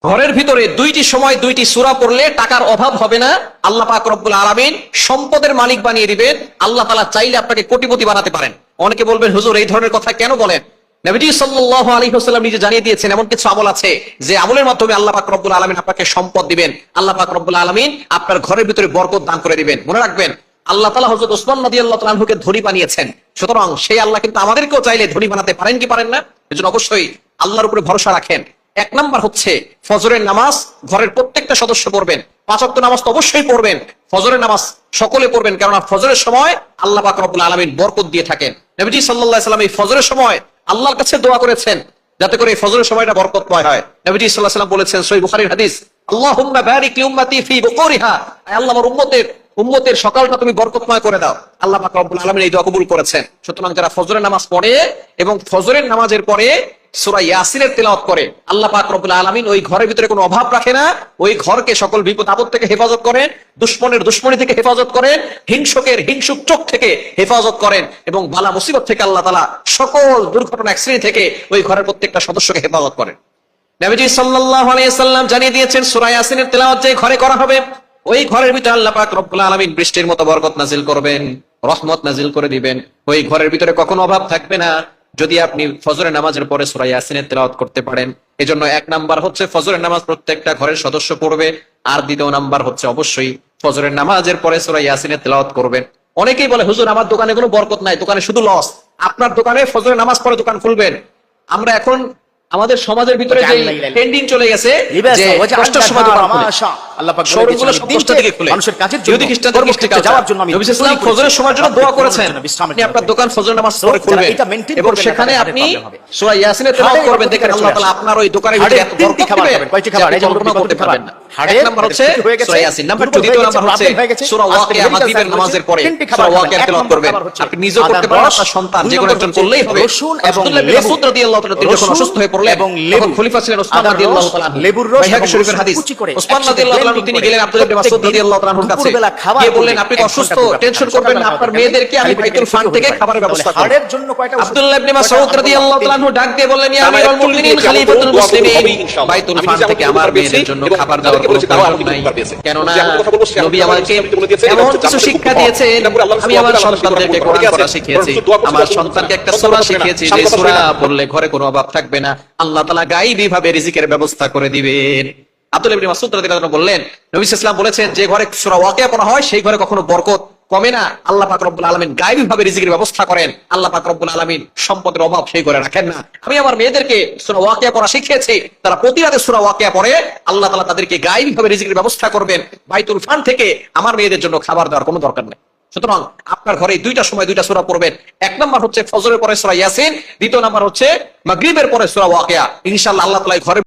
ঘরের ভিতরে দুইটি সময় দুইটি সূরা পড়লে টাকার অভাব হবে না। আল্লাহ পাক রব্বুল আলামিন সম্পদের মালিক বানিয়ে দিবেন। আল্লাহ তাআলা চাইলে আপনাকে কোটিপতি বানাতে পারেন। অনেকে বলবেন হুজুর এই ধরনের কথা কেন বলেন? নবীজি সাল্লাল্লাহু আলাইহি ওয়াসাল্লাম নিজে জানিয়ে দিয়েছেন এমন কিছু আমল আছে যে আমলের মাধ্যমে আল্লাহ পাক রব্বুল আলামিন আপনাকে সম্পদ দিবেন। আল্লাহ পাক রব্বুল আলামিন আপনার ঘরের ভিতরে বরকত দান করে দিবেন। মনে রাখবেন, আল্লাহ তাআলা হযরত ওসমান রাদিয়াল্লাহু তাআলা আনহুকে ধনী বানিয়েছেন। সুতরাং সেই আল্লাহ কিন্তু আমাদেরকেও চাইলে ধনী বানাতে পারেন কি পারেন না? এজন্য অবশ্যই আল্লাহর উপরে ভরসা রাখেন। এক নাম্বার হচ্ছে ফজরের নামাজ ঘরের প্রত্যেকটা সদস্য পড়বেন। 5 ওয়াক্ত নামাজ তো অবশ্যই পড়বেন। ফজরের নামাজ সকলে পড়বেন, কারণ ফজরের সময় আল্লাহ পাক রব্বুল আলামিন বরকত দিয়ে থাকেন। নবীজি সাল্লাল্লাহু আলাইহি ওয়াসাল্লাম এই ফজরের সময় আল্লাহর কাছে দোয়া করেছেন যাতে করে এই ফজরের সময়টা বরকতময় হয়। নবীজি সাল্লাল্লাহু আলাইহি ওয়াসাল্লাম বলেছেন সহিহ বুখারীর হাদিস, আল্লাহুম্মা বারিক লি উম্মতি ফি বুকুরিহা, আল্লাহ আমার উম্মতের সকালটা তুমি বরকতময় করে দাও। আল্লাহ পাক রব্বুল আলামিন এই দোয়া কবুল করেছেন। সুতরাং যারা ফজরের নামাজ পড়ে এবং ফজরের নামাজের পরে সূরা ইয়াসিনের তেলাওয়াত করে, আল্লাহ পাক রব্বুল আলামিন ওই ঘরের ভিতরে কোনো অভাব রাখে না। ওই ঘরকে সকল বিপদ আপদ থেকে হেফাজত করেন, দুশমনের দুশমনি থেকে হেফাজত করেন, হিংসুকের হিংসুক চোখ থেকে হেফাজত করেন এবং বালা মুসিবত থেকে আল্লাহ তাআলা সকল দুর্ঘটনা অ্যাক্সিডেন্ট থেকে ওই ঘরের প্রত্যেকটা সদস্যকে হেফাজত করেন। নবীজি সাল্লাল্লাহু আলাইহি ওয়াসাল্লাম জানিয়ে দিয়েছেন সূরা ইয়াসিনের তেলাওয়াত যে ঘরে করা হবে, ওই ঘরের ভিতরে আল্লাহ পাক রব্বুল আলামিন বৃষ্টির মতো বরকত নাজিল করবেন, রহমত নাজিল করে দিবেন। ওই ঘরের ভিতরে কখনো অভাব থাকবে না যদি আপনি ফজরের নামাজের পরে সূরা ইয়াসিনের তেলাওয়াত করতে পারেন। এজন্য এক নাম্বার হচ্ছে ফজরের নামাজ প্রত্যেকটা ঘরের সদস্য পড়বে, আর দ্বিতীয় নাম্বার হচ্ছে অবশ্যই ফজরের নামাজের পরে সূরা ইয়াসিনের তেলাওয়াত করবেন। অনেকেই বলে হুজুর আমার দোকানে কোনো বরকত নাই, দোকানে শুধু লস। আপনার দোকানে ফজরের নামাজ পড়ে দোকান খুলবেন। আমরা এখন আমাদের সমাজের ভিতরে যে ট্রেন্ডিং চলে গেছে যে কষ্টের সময় দোকান খুলে, আল্লাহ পাক শোরুমগুলো সব 10টা দিকে খুলে, মানুষের কাজের জন্য ইহুদি খ্রিস্টানদের কৃষ্টি যাওয়ার জন্য নবী সাল্লাল্লাহু আলাইহি ওয়াসাল্লাম ফজরের সময়ের জন্য দোয়া করেছেন। আপনি আপনার দোকান ফজরের নামাজ পড়ে খুলবেন এবং সেখানে আপনি সূরা ইয়াসিনের তেলাওয়াত করবেন। দেখেন আল্লাহ তাআলা আপনার ওই দোকানের ভিতরে এত বরকত দিবেন, কয়টি খাবার এই জন্য করতে পারবেন না। এক নাম্বার হচ্ছে সূরা ইয়াসিন, নাম্বার 2 দ্বিতীয় নাম্বার হচ্ছে সূরা ওয়াকিয়া মাগরিবের নামাজের পরে সূরা ওয়াকিয়া তেলাওয়াত করবেন। আপনি নিজেও করতে পারেন, আপনার সন্তান যে কোনো একজন করলেই হবে। আব্দুল্লাহ ইবনে মাসউদ রাদিয়াল্লাহু তাআলা তিনি যখন অসুস্থ হয়ে পড়লেন এবং খলিফা ছিলেন ওসমান রাদিয়াল্লাহু তাআলা আনহু, লেবুর রস বাইহাকী শরীফের হাদিস, ওসমান রাদিয়াল্লাহু তাআলা আনহু তিনি গেলেন আব্দুল্লাহ ইবনে মাসউদ রাদিয়াল্লাহু তাআলা আনহুর কাছে, গিয়ে বললেন আপনি তো অসুস্থ, টেনশন করবেন না, আপনার মেয়েদেরকে আমি বাইতুল ফান্ড থেকে খাবারের ব্যবস্থা করব। আব্দুল্লাহ ইবনে মাসউদ রাদিয়াল্লাহু তাআলা আনহু ডাক দিয়ে বললেন, ইয়া আমিরুল মুমিনিন খলিফাতুল মুসলিমিন, বাইতুল ফান্ড থেকে আমার মেয়েদের জন্য খাবার দেওয়ার কোনো প্রয়োজন নাই, কেননা নবী আমাকে এমন কিছু শিক্ষা দিয়েছেন, আমি আমার সন্তানদেরকে কোরআন পড়া শিখিয়েছি, আমার সন্তানকে একটা সূরা শিখিয়েছি যে সূরা পড়লে ঘরে কোনো অভাব থাকবে না, আল্লাহ তাআলা গায়বী ভাবে রিজিকের ব্যবস্থা করে দিবেন। আব্দুল্লাহ ইবনে মাসউদ রাদিয়াল্লাহু আনহু বললেন, নবী সাল্লাল্লাহু আলাইহি ওয়াসাল্লাম বলেছেন যে ঘরে সূরা ওয়াকিয়া পড়া হয় সেই ঘরে কখনো বরকত কমে না। আল্লাহ পাক রব্বুল আলামিন গায়বী ভাবে রিজিকের ব্যবস্থা করেন। আল্লাহ পাক রব্বুল আলামিন সম্পদের অভাব সেই ঘরে রাখেন না। আমি আমার মেয়েদেরকে সূরা ওয়াকিয়া পড়া শিখিয়েছি, তারা প্রতি রাতে সূরা ওয়াকিয়া পড়ে, আল্লাহ তাআলা তাদেরকে গায়বী ভাবে রিজিকের ব্যবস্থা করবেন। বাইতুল ফান্ড থেকে আমার মেয়েদের জন্য খাবার দেওয়ার কোনো দরকার নেই। সুতরাং আপনার ঘরে দুইটা সময় দুইটা সূরা পড়বেন। এক নাম্বার হচ্ছে ফজরের পরে সূরা ইয়াসিন, দ্বিতীয় নাম্বার হচ্ছে মাগরিবের পরে সূরা ওয়াকিয়া। ইনশাআল্লাহ আল্লাহ তাআলা ঘরে